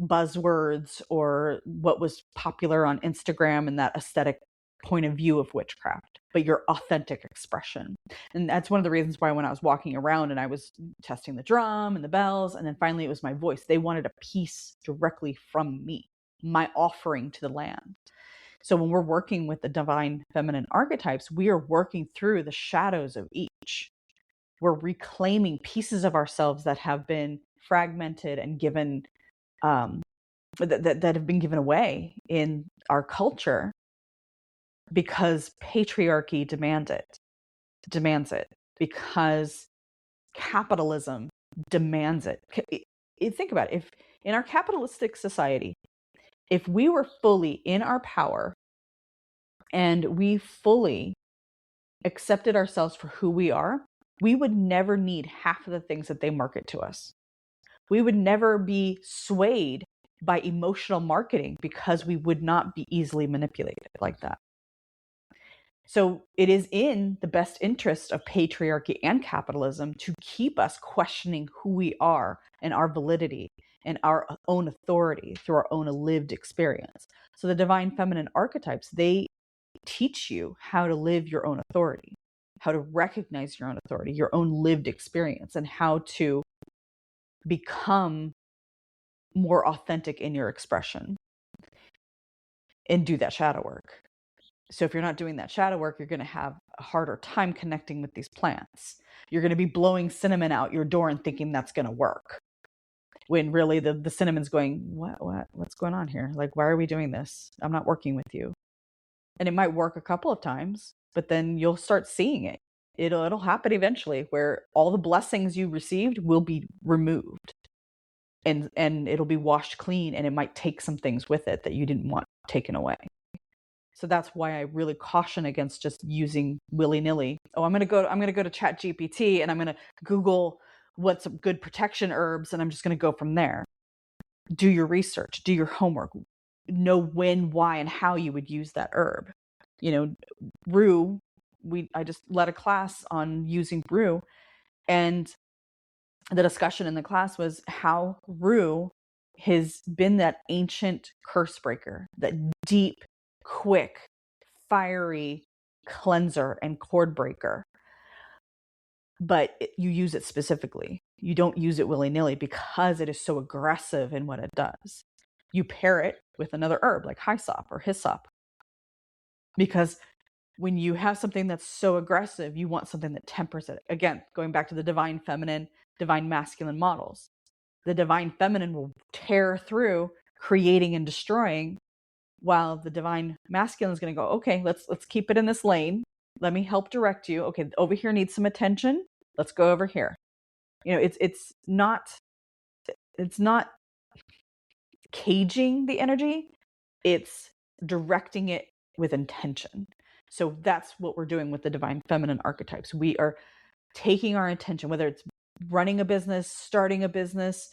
buzzwords or what was popular on Instagram and that aesthetic point of view of witchcraft, but your authentic expression. And that's one of the reasons why when I was walking around and I was testing the drum and the bells, and then finally it was my voice, they wanted a piece directly from me, my offering to the land. So when we're working with the divine feminine archetypes, we are working through the shadows of each. We're reclaiming pieces of ourselves that have been fragmented and given that have been given away in our culture because patriarchy demands it, because capitalism demands it. Think about it. If in our capitalistic society, if we were fully in our power and we fully accepted ourselves for who we are, we would never need half of the things that they market to us. We would never be swayed by emotional marketing because we would not be easily manipulated like that. So it is in the best interest of patriarchy and capitalism to keep us questioning who we are and our validity and our own authority through our own lived experience. So the divine feminine archetypes, they teach you how to live your own authority, how to recognize your own authority, your own lived experience, and how to become more authentic in your expression and do that shadow work. So if you're not doing that shadow work, you're going to have a harder time connecting with these plants. You're going to be blowing cinnamon out your door and thinking that's going to work, when really the cinnamon's going, what's going on here? Like, why are we doing this? I'm not working with you. And it might work a couple of times, but then you'll start seeing it. It'll happen eventually, where all the blessings you received will be removed, and it'll be washed clean, and it might take some things with it that you didn't want taken away. So that's why I really caution against just using willy-nilly. Oh, I'm gonna go to ChatGPT and I'm gonna Google what's some good protection herbs, and I'm just gonna go from there. Do your research, do your homework, know when, why, and how you would use that herb. Brew. I just led a class on using brew, and the discussion in the class was how rue has been that ancient curse breaker, that deep, quick, fiery cleanser and cord breaker. But you use it specifically. You don't use it willy-nilly because it is so aggressive in what it does. You pair it with another herb like hyssop or hyssop, because when you have something that's so aggressive, you want something that tempers it. Again, going back to the divine feminine, divine masculine models. The divine feminine will tear through, creating and destroying, while the divine masculine is going to go, okay, let's keep it in this lane. Let me help direct you. Okay, over here needs some attention. Let's go over here. It's not caging the energy. It's directing it with intention. So that's what we're doing with the divine feminine archetypes. We are taking our intention, whether it's running a business, starting a business,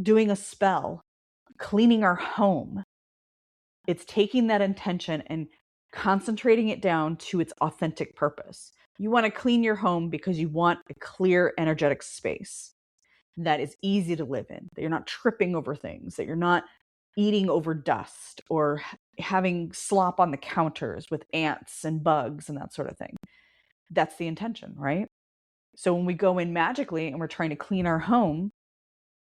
doing a spell, cleaning our home. It's taking that intention and concentrating it down to its authentic purpose. You want to clean your home because you want a clear energetic space that is easy to live in, that you're not tripping over things, that you're not eating over dust or having slop on the counters with ants and bugs and that sort of thing. That's the intention, right? So when we go in magically and we're trying to clean our home,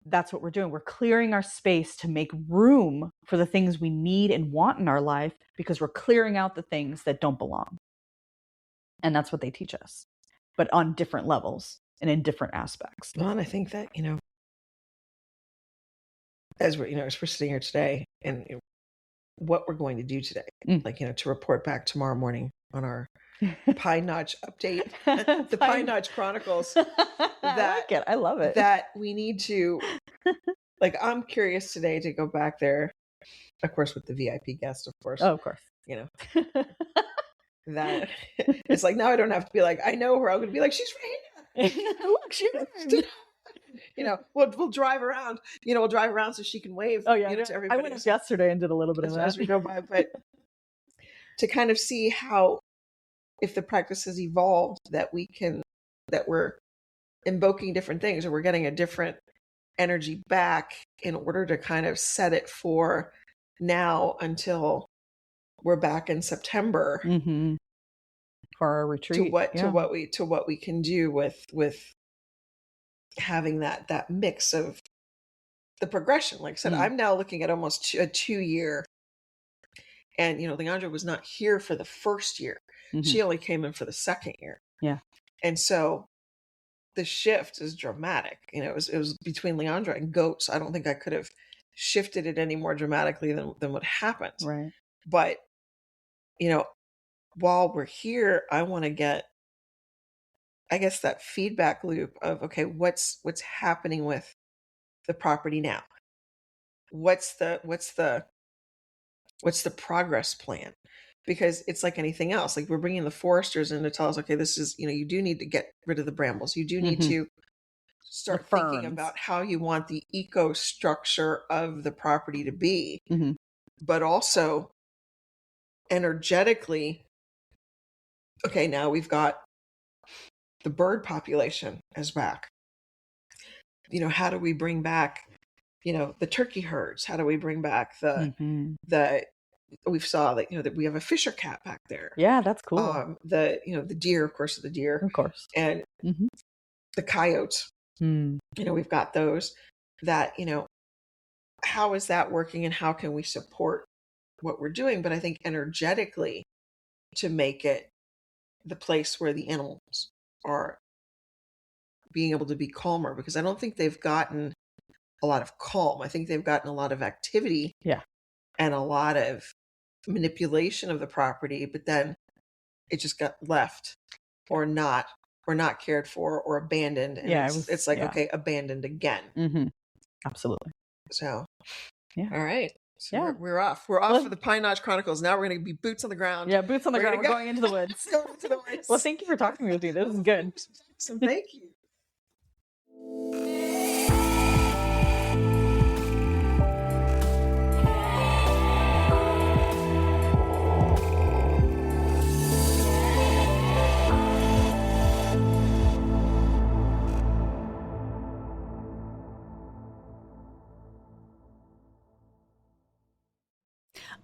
that's what we're doing. We're clearing our space to make room for the things we need and want in our life, because we're clearing out the things that don't belong. And that's what they teach us, but on different levels and in different aspects. Well, and I think that, as we're sitting here today, and what we're going to do today, to report back tomorrow morning on our Pine Notch update, the Pine Notch Chronicles. I love it. That we need to, I'm curious today to go back there, of course, with the VIP guest, of course. Oh, of course. That it's now I don't have to be I know her. I'm going to be she's right here. Look, she's we'll drive around. We'll drive around so she can wave. Oh yeah, to everybody. I went yesterday and did a little bit of that as we go by, but to kind of see how, if the practice has evolved, that we're invoking different things, or we're getting a different energy back in order to kind of set it for now until we're back in September for our retreat. To what we can do with having that mix of the progression. Like I said, I'm now looking at almost a 2-year, and Leandra was not here for the first year. She only came in for the second year. Yeah. And so the shift is dramatic. It was between Leandra and goats. I don't think I could have shifted it any more dramatically than what happened. Right. But, while we're here, I want to get, I guess, that feedback loop of, okay, what's happening with the property now? What's the progress plan? Because it's like anything else. We're bringing the foresters in to tell us, okay, this is, you do need to get rid of the brambles. You do need to start thinking about how you want the eco structure of the property to be, but also energetically. Okay, now we've got the bird population is back. How do we bring back, the turkey herds? How do we bring back we saw that we have a Fisher cat back there. Yeah, that's cool. The deer, of course, and the coyotes. We've got those. That how is that working, and how can we support what we're doing, but I think energetically to make it the place where the animals are being able to be calmer, because I don't think they've gotten a lot of calm. I think they've gotten a lot of activity and a lot of manipulation of the property, but then it just got left or not cared for or abandoned. And it's like, okay, abandoned again. Mm-hmm. Absolutely. So, all right. So we're off. We're off for the Pine Notch Chronicles. Now we're going to be boots on the ground. Yeah, boots on the ground. We're going into the woods. Going into the woods. Well, thank you for talking with me. This is good. So thank you.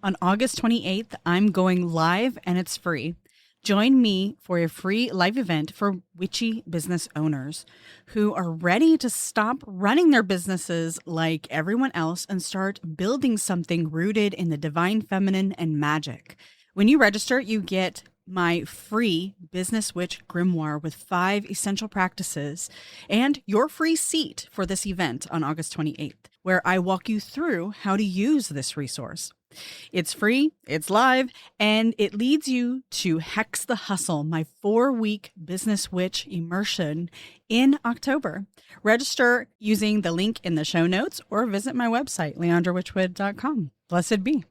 On August 28th, I'm going live and it's free. Join me for a free live event for witchy business owners who are ready to stop running their businesses like everyone else and start building something rooted in the divine feminine and magic. When you register, you get my free Business Witch Grimoire with 5 essential practices and your free seat for this event on August 28th, where I walk you through how to use this resource. It's free, it's live, and it leads you to Hex the Hustle, my 4-week Business Witch immersion in October. Register using the link in the show notes or visit my website, leandrawitchwood.com. Blessed be.